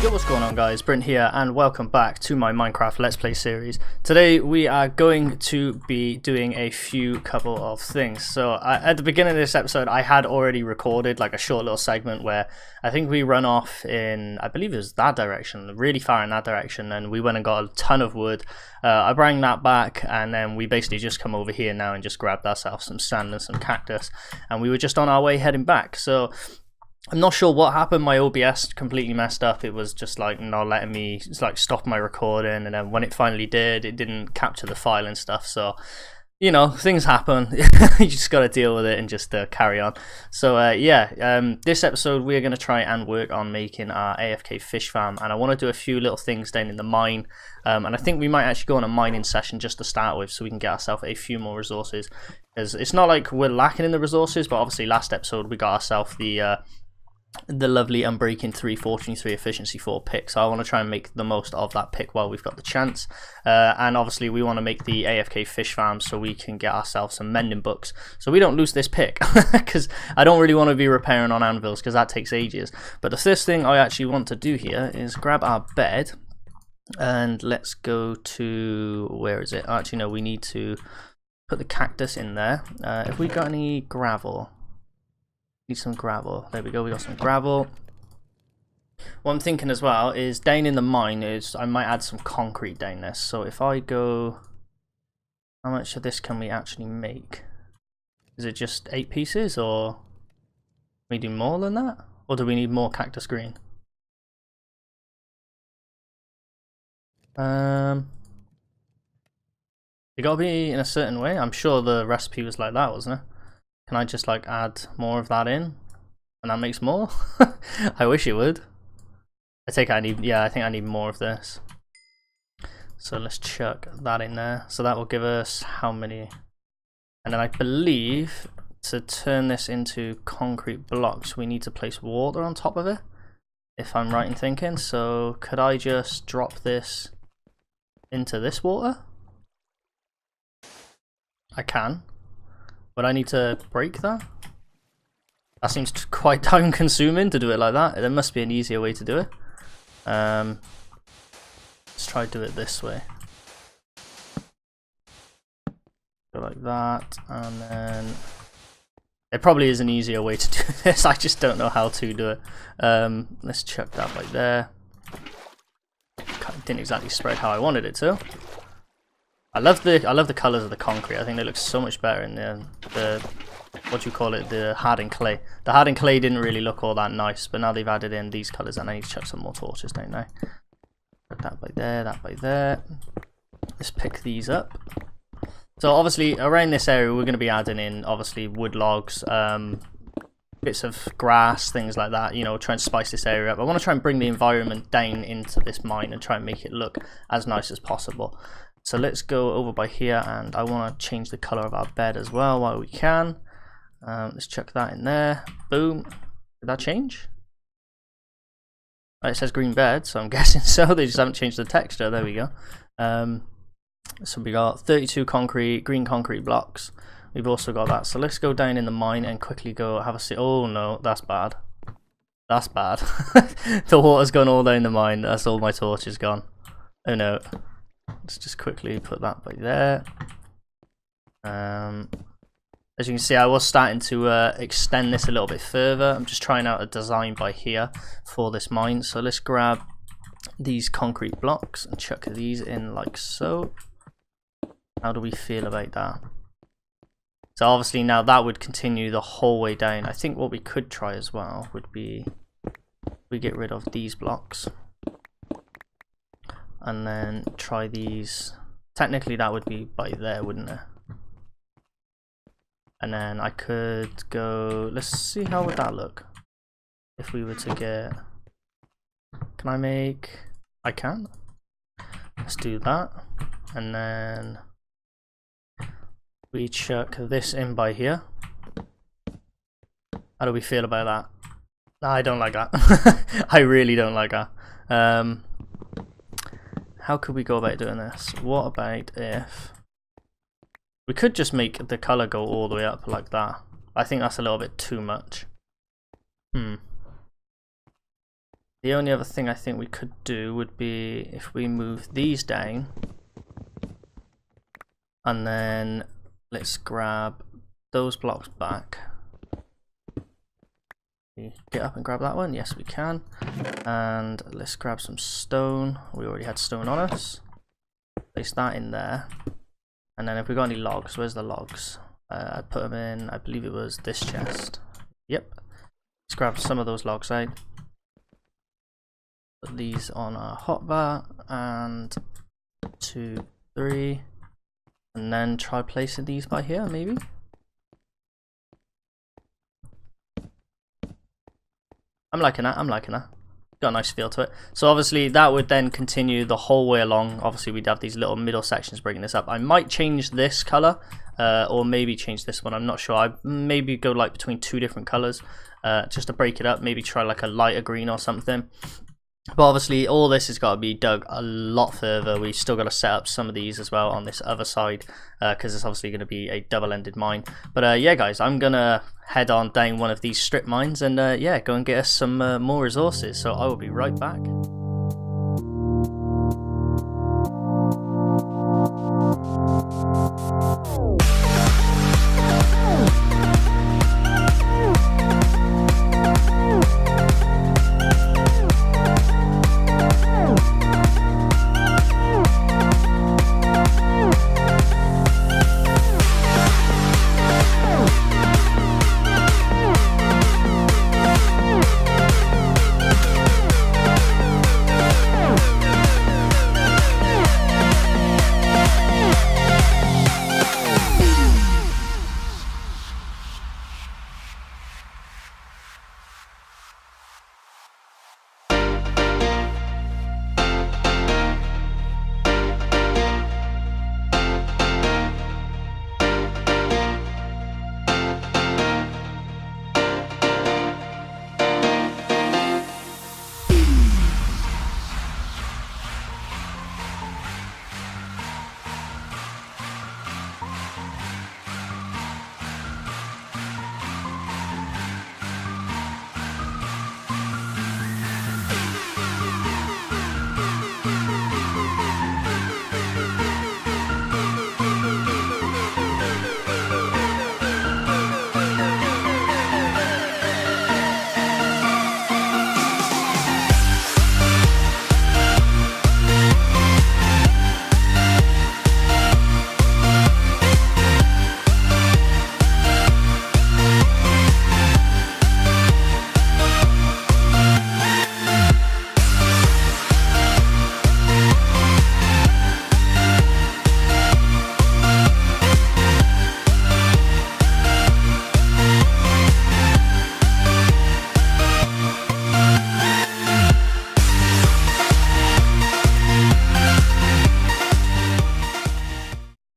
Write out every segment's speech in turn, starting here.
Yo, what's going on guys, Brint here and welcome back to my Minecraft Let's Play series. Today we are going to be doing a couple of things. So at the beginning of this episode I had already recorded like a short little segment where I think we run off in, I believe it was that direction, really far in that direction, and we went and got a ton of wood. I brought that back and then we basically just come over here now and just grabbed ourselves some sand and some cactus, and we were just on our way heading back. So I'm not sure what happened. My OBS completely messed up. It was just like not letting me stop my recording, and then when it finally did, it didn't capture the file and stuff. So, you know, things happen. You just got to deal with it and just carry on. So this episode we're going to try and work on making our AFK fish farm, and I want to do a few little things down in the mine, and I think we might actually go on a mining session just to start with so we can get ourselves a few more resources, because it's not like we're lacking in the resources, but obviously last episode we got ourselves the lovely Unbreaking 3, Fortune 3, Efficiency 4 pick, so I want to try and make the most of that pick while we've got the chance. And obviously we want to make the AFK fish farm so we can get ourselves some mending books so we don't lose this pick, because I don't really want to be repairing on anvils because that takes ages. But the first thing I actually want to do here is grab our bed and let's go to, where is it? Actually no, we need to put the cactus in there. If we got any gravel, need some gravel. There we go, we got some gravel. What I'm thinking as well is down in the mine is I might add some concrete down this. So if I go, how much of this can we actually make? Is it just 8 pieces, or can we do more than that? Or do we need more cactus green? It gotta be in a certain way. I'm sure the recipe was like that, wasn't it? Can I just like add more of that in and that makes more? I wish it would. I think I need more of this. So let's chuck that in there. So that will give us how many? And then I believe to turn this into concrete blocks we need to place water on top of it, if I'm right in thinking. So could I just drop this into this water? I can. But I need to break that? That seems quite time consuming to do it like that. There must be an easier way to do it. Let's try to do it this way. Go like that, and then there probably is an easier way to do this. I just don't know how to do it. Let's chuck that right there. Didn't exactly spread how I wanted it to. I love the colours of the concrete. I think they look so much better in the what do you call it, the hardened clay. The hardened clay didn't really look all that nice, but now they've added in these colours, and I need to chuck some more torches down now. Put that by there, that by there. Let's pick these up. So obviously around this area we're going to be adding in obviously wood logs, bits of grass, things like that, you know, trying to spice this area up. I want to try and bring the environment down into this mine and try and make it look as nice as possible. So let's go over by here, and I want to change the color of our bed as well while we can. Let's chuck that in there. Boom. Did that change? It says green bed, so I'm guessing so. They just haven't changed the texture. There we go. So we got 32 green concrete blocks. We've also got that. So let's go down in the mine and quickly go have a see. Oh no, that's bad. That's bad. The water's gone all down the mine. That's all my torches gone. Oh no. Let's just quickly put that by there. As you can see, I was starting to extend this a little bit further. I'm just trying out a design by here for this mine. So let's grab these concrete blocks and chuck these in like so. How do we feel about that? So obviously now that would continue the whole way down. I think what we could try as well would be we get rid of these blocks and then try these. Technically that would be by there, wouldn't it? And then I could go, let's see, how would that look if we were to get, can I make, I can. Let's do that, and then we chuck this in by here. How do we feel about that? I don't like that. I really don't like that. How could we go about doing this? What about if we could just make the color go all the way up like that? I think that's a little bit too much. The only other thing I think we could do would be if we move these down, and then let's grab those blocks back. Get up and grab that one. Yes, we can. And let's grab some stone. We already had stone on us. Place that in there. And then if we got any logs, where's the logs? I put them in, I believe it was this chest. Yep. Let's grab some of those logs out. Put these on our hotbar, and 2, 3, and then try placing these by here, maybe. I'm liking that. Got a nice feel to it. So obviously that would then continue the whole way along. Obviously we'd have these little middle sections breaking this up. I might change this color, or maybe change this one. I'm not sure. I maybe go like between 2 different colors, just to break it up. Maybe try like a lighter green or something. But obviously all this has got to be dug a lot further. We've still got to set up some of these as well on this other side, because it's obviously going to be a double-ended mine. But yeah guys, I'm going to head on down one of these strip mines and yeah, go and get us some more resources. So I will be right back.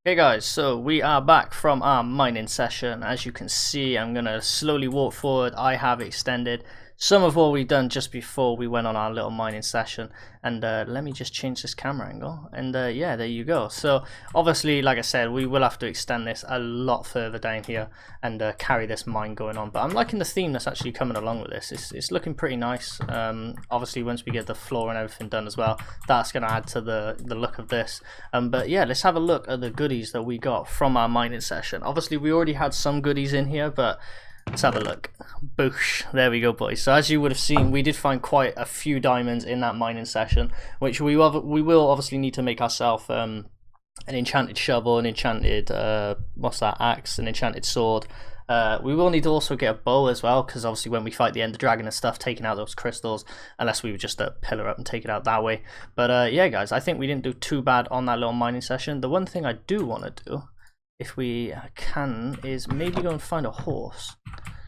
Hey guys, so we are back from our mining session. As you can see, I'm gonna slowly walk forward. I have extended some of what we've done just before we went on our little mining session, and let me just change this camera angle, and yeah, there you go. So obviously, like I said, we will have to extend this a lot further down here and carry this mine going on, but I'm liking the theme that's actually coming along with this. It's looking pretty nice. Obviously once we get the floor and everything done as well, that's going to add to the look of this. But yeah, let's have a look at the goodies that we got from our mining session. Obviously we already had some goodies in here, but let's have a look. Boosh. There we go, boys. So as you would have seen, we did find quite a few diamonds in that mining session, which we will obviously need to make ourselves an enchanted shovel, an enchanted what's that, axe, an enchanted sword. We will need to also get a bow as well, because obviously when we fight the Ender Dragon and stuff, taking out those crystals, unless we would just pillar up and take it out that way. But yeah guys, I think we didn't do too bad on that little mining session. The one thing I do want to do, if we can, is maybe go and find a horse,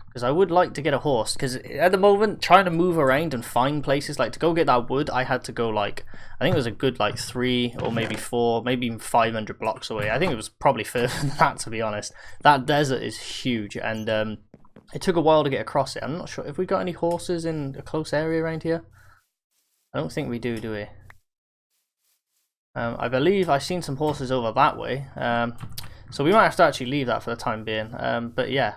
because I would like to get a horse, because at the moment trying to move around and find places, like to go get that wood, I had to go like, I think it was a good like 3 or maybe 4, maybe even 500 blocks away. I think it was probably further than that, to be honest. That desert is huge, and it took a while to get across it. I'm not sure if we got any horses in a close area around here. I don't think we do we? I believe I've seen some horses over that way. So we might have to actually leave that for the time being. But yeah,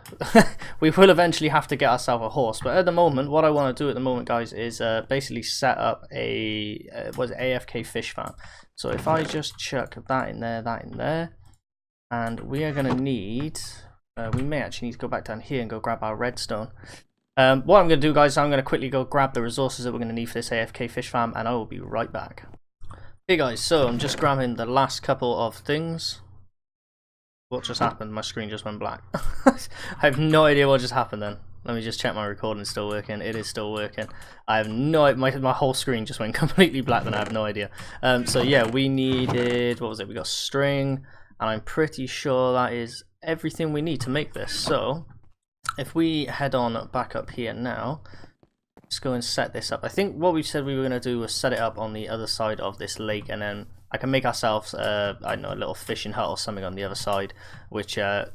we will eventually have to get ourselves a horse. But at the moment, what I want to do at the moment, guys, is basically set up a AFK fish farm. So if I just chuck that in there, and we are going to need, we may actually need to go back down here and go grab our redstone. What I'm going to do, guys, is I'm going to quickly go grab the resources that we're going to need for this AFK fish farm, and I will be right back. Hey guys, so I'm just grabbing the last couple of things. What just happened? My screen just went black. I have no idea what just happened then. Let me just check my recording is still working. It is still working. I have no, my whole screen just went completely black then. I have no idea. So yeah, we needed, what was it? We got string, and I'm pretty sure that is everything we need to make this. So if we head on back up here now, let's go and set this up. I think what we said we were going to do was set it up on the other side of this lake, and then I can make ourselves, I don't know, a little fishing hut or something on the other side, which I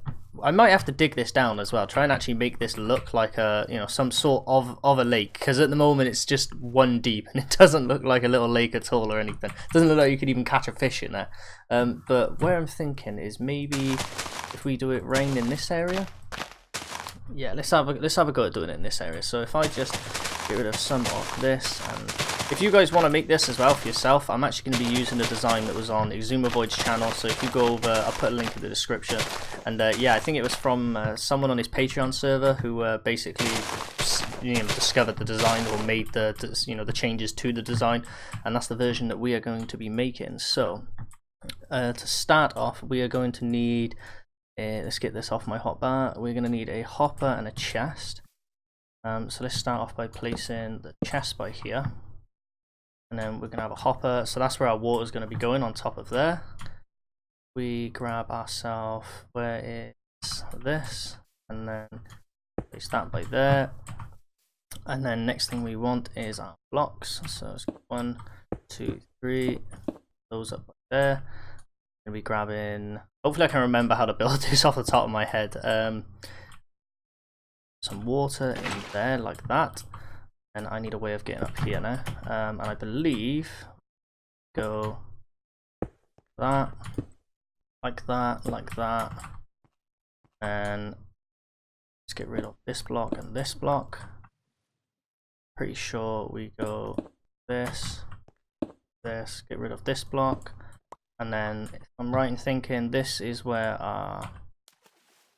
might have to dig this down as well. Try and actually make this look like a, you know, some sort of a lake, because at the moment it's just one deep and it doesn't look like a little lake at all or anything. It doesn't look like you could even catch a fish in there. But where I'm thinking is maybe if we do it rain in this area. Yeah, let's have a go at doing it in this area. So if I just get rid of some of this, and if you guys want to make this as well for yourself, I'm actually going to be using the design that was on Exumavoid's channel. So if you go over, I'll put a link in the description. And yeah, I think it was from someone on his Patreon server who basically, you know, discovered the design or made the you know, the changes to the design, and that's the version that we are going to be making. So to start off, we are going to need. Let's get this off my hotbar. We're going to need a hopper and a chest. So let's start off by placing the chest by here. And then we're going to have a hopper. So that's where our water is going to be going, on top of there. We grab ourselves, where is this? And then place that by there. And then next thing we want is our blocks. So let's go 1, 2, 3. Those up by there. Gonna be grabbing, hopefully I can remember how to build this off the top of my head. Some water in there like that, and I need a way of getting up here now. And I believe go that, like that, and let's get rid of this block and this block. Pretty sure we go this, get rid of this block. And then, if I'm right in thinking, this is where our,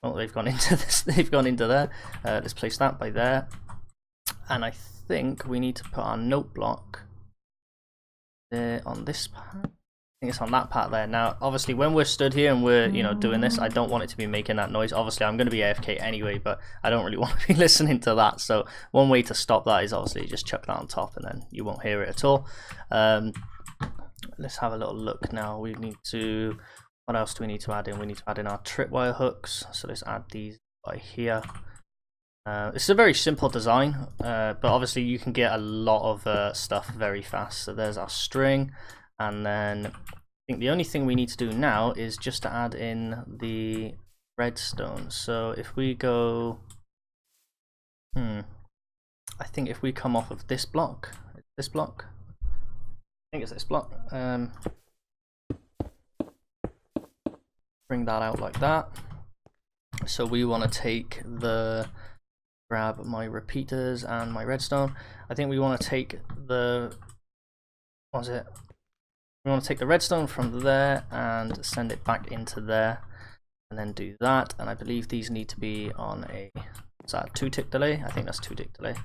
oh, they've gone into this, they've gone into there. Let's place that by there. And I think we need to put our note block there on this part. I think it's on that part there. Now, obviously, when we're stood here and we're, you know, doing this, I don't want it to be making that noise. Obviously, I'm going to be AFK anyway, but I don't really want to be listening to that. So, one way to stop that is obviously just chuck that on top, and then you won't hear it at all. Let's have a little look now. We need to, what else do we need to add in? We need to add in our tripwire hooks. So let's add these by here. It's a very simple design, but obviously you can get a lot of stuff very fast. So there's our string, and then I think the only thing we need to do now is just to add in the redstone. So if we go, I think if we come off of this block, I think it's this block. Bring that out like that. So we want to take grab my repeaters and my redstone. I think we want to take the, what was it? We want to take the redstone from there and send it back into there, and then do that. And I believe these need to be on a, is that a 2-tick delay? I think that's 2-tick delay.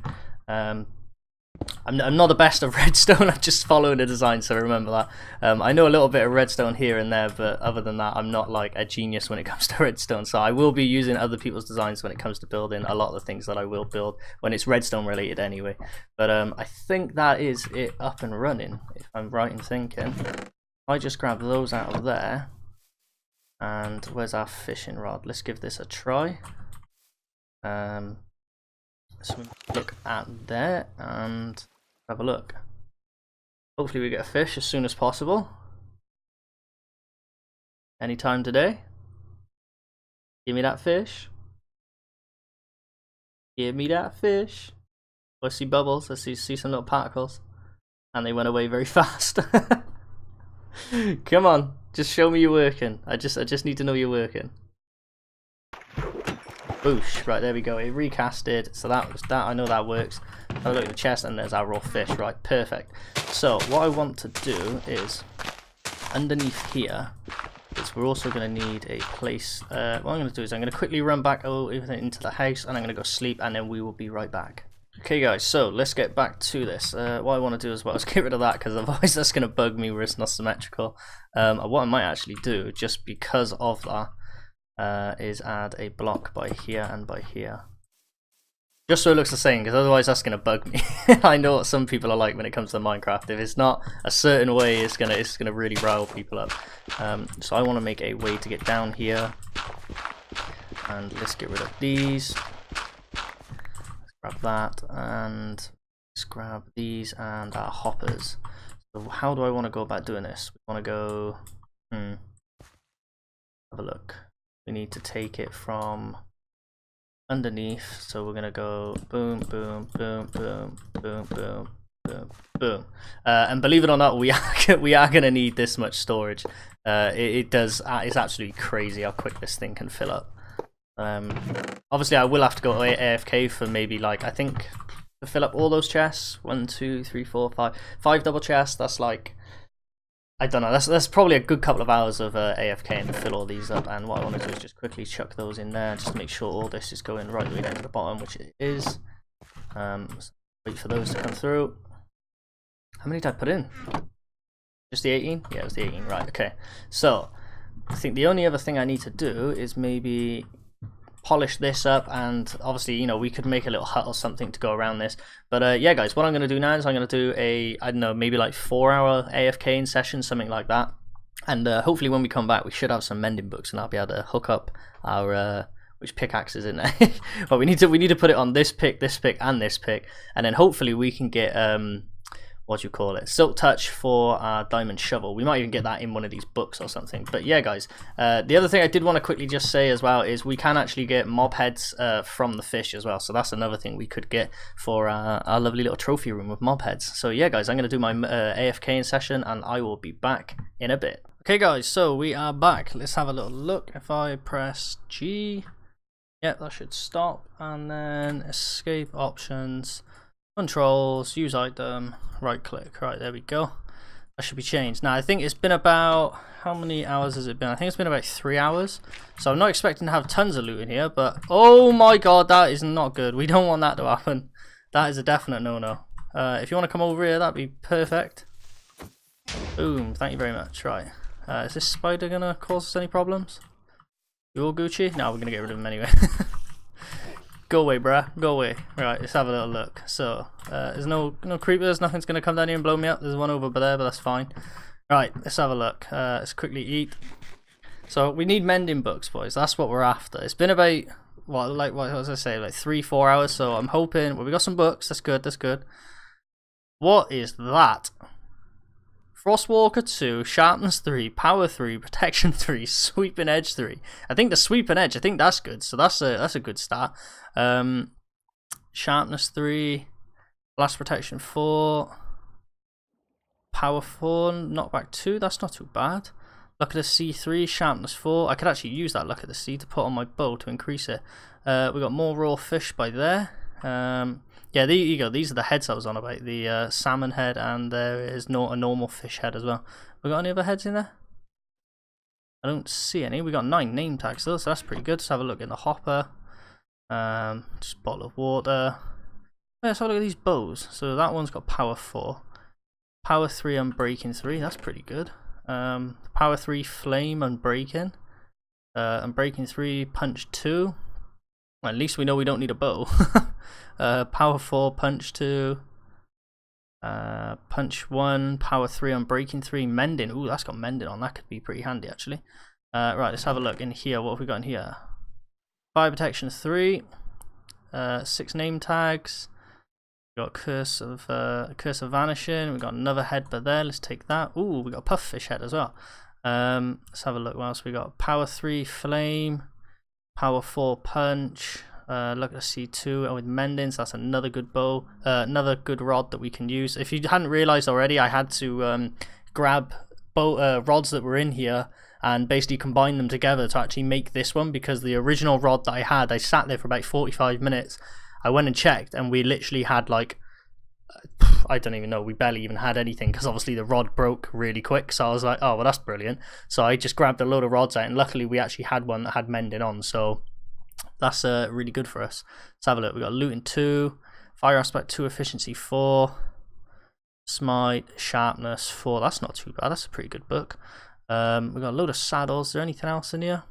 I'm not the best of redstone. I'm just following the design, so remember that. I know a little bit of redstone here and there, but other than that, I'm not like a genius when it comes to redstone. So I will be using other people's designs when it comes to building a lot of the things that I will build when it's redstone related anyway. But I think that is it up and running, if I'm right in thinking. I just grab those out of there, and where's our fishing rod? Let's give this a try. So we look at there and have a look. Hopefully we get a fish as soon as possible. Anytime today. Give me that fish. Give me that fish. I see bubbles. I see some little particles. And they went away very fast. Come on. Just show me you're working. I just need to know you're working. Boosh. Right, there we go. It recasted. So that was that. I know that works. Have a look at the chest, and there's our raw fish. Right, perfect. So what I want to do is underneath here is we're also going to need a place. What I'm going to do is I'm going to quickly run back into the house, and I'm going to go sleep, and then we will be right back. Okay guys, so let's get back to this. What I want to do as well is get rid of that, because otherwise that's going to bug me where it's not symmetrical. What I might actually do, just because of that, is add a block by here and by here. Just so it looks the same, because otherwise that's going to bug me. I know what some people are like when it comes to Minecraft. If it's not a certain way, it's gonna really rile people up. So I want to make a way to get down here. And let's get rid of these. Grab that, and let's grab these and our hoppers. So how do I want to go about doing this? We want to go, have a look. We need to take it from underneath, so we're going to go boom, boom, boom, boom, boom, boom, boom, boom. And believe it or not, we are going to need this much storage. It's absolutely crazy how quick this thing can fill up. Obviously I will have to go AFK for maybe, like, I think to fill up all those chests, 1 2 3 4 5 double chests, that's like, I don't know, that's probably a good couple of hours of AFK to fill all these up. And what I want to do is just quickly chuck those in there, just to make sure all this is going right the way down to the bottom, which it is. Wait for those to come through. How many did I put in? Just the 18? Yeah, it was the 18, right, okay. So I think the only other thing I need to do is maybe polish this up, and obviously, you know, we could make a little hut or something to go around this. But yeah guys, what I'm going to do now is I'm going to do a, I don't know, maybe like 4-hour AFK session, something like that. And hopefully when we come back we should have some mending books, and I'll be able to hook up our which pickaxe is in there. Well, we need to put it on this pick, and this pick, and then hopefully we can get what do you call it, silk touch for our diamond shovel. We might even get that in one of these books or something. But yeah guys, the other thing I did want to quickly just say as well is we can actually get mob heads from the fish as well, so that's another thing we could get for our lovely little trophy room with mob heads. So yeah guys, I'm going to do my AFK session, and I will be back in a bit. Okay guys, so we are back. Let's have a little look. If I press G, yeah, that should stop, and then escape options, controls, use item, right click. Right, there we go. That should be changed. Now I think it's been about, how many hours has it been? I think it's been about 3 hours. So I'm not expecting to have tons of loot in here, but oh my god, that is not good. We don't want that to happen. That is a definite no-no. If you want to come over here, that'd be perfect. Boom, thank you very much. Right, is this spider gonna cause us any problems? You all Gucci? No, we're gonna get rid of him anyway. Go away, bruh. Go away. Right, let's have a little look. So, there's no creepers. Nothing's going to come down here and blow me up. There's one over there, but that's fine. Right, let's have a look. Let's quickly eat. So, we need mending books, boys. That's what we're after. It's been about, what was I say, like 3-4 hours. So, I'm hoping, well, we got some books. That's good, that's good. What is that? Frostwalker 2, Sharpness 3, Power 3, Protection 3, Sweeping Edge 3. I think the Sweeping Edge, I think that's good. So that's a good start. Sharpness 3, Blast Protection 4, Power 4, Knockback 2. That's not too bad. Luck of the Sea 3, Sharpness 4. I could actually use that Luck of the Sea to put on my bow to increase it. We got more raw fish by there. Yeah, there you go. These are the heads I was on about. The salmon head, and there is a normal fish head as well. We got any other heads in there? I don't see any. We got 9 name tags though, so that's pretty good. Let's have a look in the hopper. Just a bottle of water. Let's have a look at these bows. So that one's got power 4. Power 3 unbreaking 3. That's pretty good. Power 3 flame unbreaking. Unbreaking 3 punch 2. Well, at least we know we don't need a bow. Power 4 punch 2. Punch 1, power 3 on breaking 3, mending. Ooh, that's got mending on. That could be pretty handy actually. Right, let's have a look in here. What have we got in here? Fire protection 3, 6 name tags. We got curse of vanishing. We got another head by there. Let's take that. Ooh, we got a puffish head as well. Let's have a look. What else we got? Power 3 flame, power 4 punch. Look at C2 with mendings. That's another good bow, another good rod that we can use. If you hadn't realized already, I had to grab rods that were in here and basically combined them together to actually make this one, because the original rod that I had, I sat there for about 45 minutes. I went and checked and we literally had like, I don't even know, we barely even had anything, because obviously the rod broke really quick. So I was like, oh well, that's brilliant. So I just grabbed a load of rods out, and luckily we actually had one that had mending on, so that's really good for us. Let's have a look. We got looting 2, fire aspect 2, efficiency 4, smite, sharpness 4. That's not too bad, that's a pretty good book. We got a load of saddles. Is there anything else in here?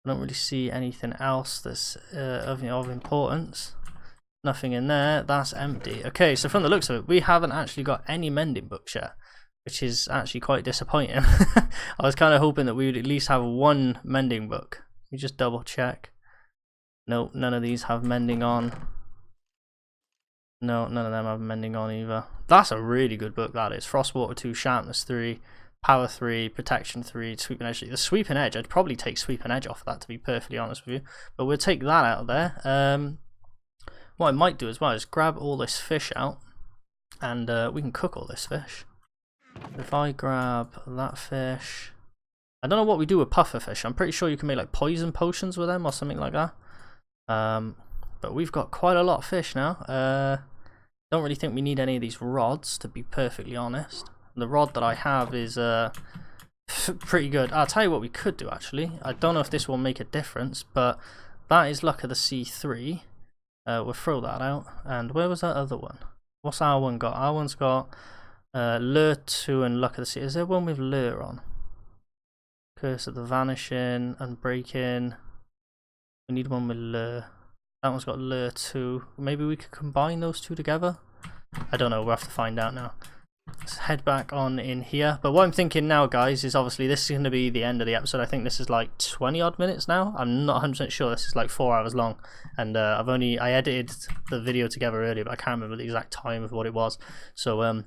I don't really see anything else that's of importance. Nothing in there. That's empty. Okay, so from the looks of it, we haven't actually got any mending books yet, which is actually quite disappointing. I was kind of hoping that we would at least have one mending book. We just double check. Nope, none of these have mending on. No, none of them have mending on either. That's a really good book, that is. Frostwater 2, Sharpness 3, Power 3, Protection 3, Sweeping Edge. The Sweeping Edge, I'd probably take Sweeping Edge off of that, to be perfectly honest with you. But we'll take that out of there. What I might do as well is grab all this fish out, and we can cook all this fish. If I grab that fish, I don't know what we do with puffer fish. I'm pretty sure you can make like poison potions with them or something like that. But we've got quite a lot of fish now. Don't really think we need any of these rods, to be perfectly honest. The rod that I have is pretty good. I'll tell you what we could do actually. I don't know if this will make a difference, but that is Luck of the Sea 3. We'll throw that out. And where was that other one? What's our one got? Our one's got Lure 2 and Luck of the Sea. Is there one with Lure on? Curse of the Vanishing, Unbreaking. We need one with Lure. That one's got Lure 2. Maybe we could combine those two together? I don't know, we'll have to find out now. Let's head back on in here. But what I'm thinking now, guys, is obviously this is going to be the end of the episode. I think this is like 20 odd minutes now. I'm not 100% sure. This is like 4 hours long, and I edited the video together earlier, but I can't remember the exact time of what it was. So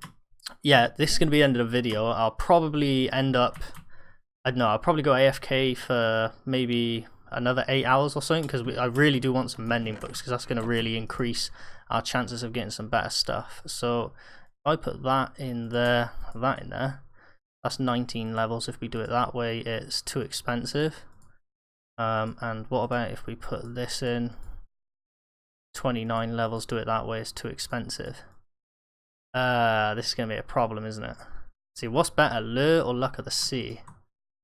yeah, this is going to be the end of the video. I'll probably end up, I don't know, I'll probably go AFK for maybe another 8 hours or something, because I really do want some mending books, because that's going to really increase our chances of getting some better stuff. So I put that in there, that in there. That's 19 levels. If we do it that way, it's too expensive. And what about if we put this in? 29 levels, do it that way, it's too expensive. This is going to be a problem, isn't it? See, what's better, Lure or Luck of the Sea?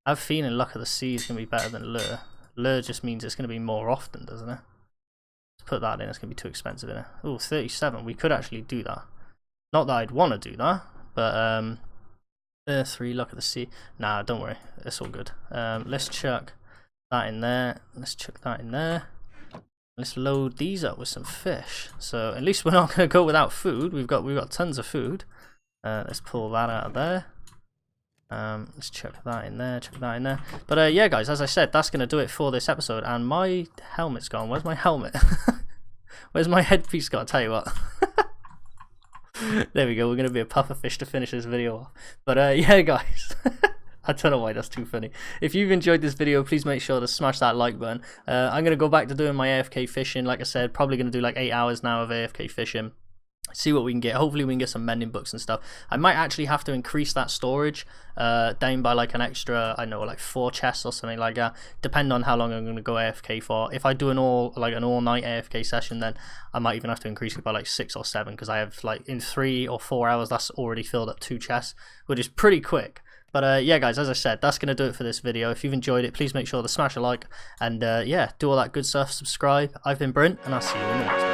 I have a feeling Luck of the Sea is going to be better than Lure. Lure just means it's going to be more often, doesn't it? Let's put that in, it's going to be too expensive, isn't it? Oh, 37, we could actually do that. Not that I'd want to do that, but 3, Luck of the Sea. Nah, don't worry, it's all good. Let's chuck that in there. Let's chuck that in there. Let's load these up with some fish. So at least we're not going to go without food. We've got tons of food. Let's pull that out of there. Let's chuck that in there. Chuck that in there. But yeah, guys, as I said, that's going to do it for this episode. And my helmet's gone. Where's my helmet? Where's my headpiece gone? I'll tell you what. There we go, we're going to be a puffer fish to finish this video off. But yeah, guys, I don't know why that's too funny. If you've enjoyed this video, please make sure to smash that like button. I'm going to go back to doing my AFK fishing. Like I said, probably going to do like 8 hours now of AFK fishing. See what we can get. Hopefully we can get some mending books and stuff. I might actually have to increase that storage down by like an extra, I don't know, like 4 chests or something like that, depending on how long I'm going to go AFK for. If I do an all night AFK session, then I might even have to increase it by like 6 or 7, because I have like in 3 or 4 hours that's already filled up 2 chests, which is pretty quick. But yeah, guys, as I said, that's going to do it for this video. If you've enjoyed it, please make sure to smash a like, and yeah, do all that good stuff. Subscribe. I've been Brint, and I'll see you in the next one.